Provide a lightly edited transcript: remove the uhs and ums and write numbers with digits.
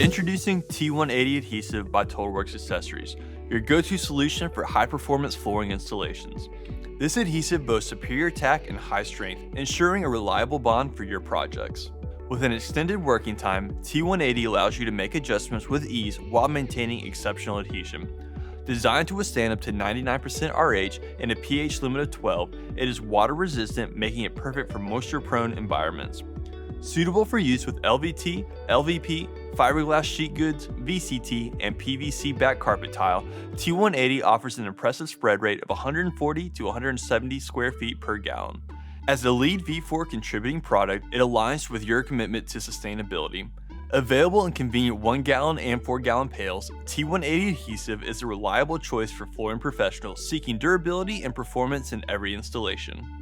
Introducing T-180 Adhesive by TotalWorx Accessories, your go-to solution for high-performance flooring installations. This adhesive boasts superior tack and high strength, ensuring a reliable bond for your projects. With an extended working time, T-180 allows you to make adjustments with ease while maintaining exceptional adhesion. Designed to withstand up to 99% RH and a pH limit of 12, it is water-resistant, making it perfect for moisture-prone environments. Suitable for use with LVT, LVP, fiberglass sheet goods, VCT, and PVC back carpet tile, T180 offers an impressive spread rate of 140 to 170 square feet per gallon. As the lead V4 contributing product, it aligns with your commitment to sustainability. Available in convenient 1 gallon and 4 gallon pails, T180 adhesive is a reliable choice for flooring professionals seeking durability and performance in every installation.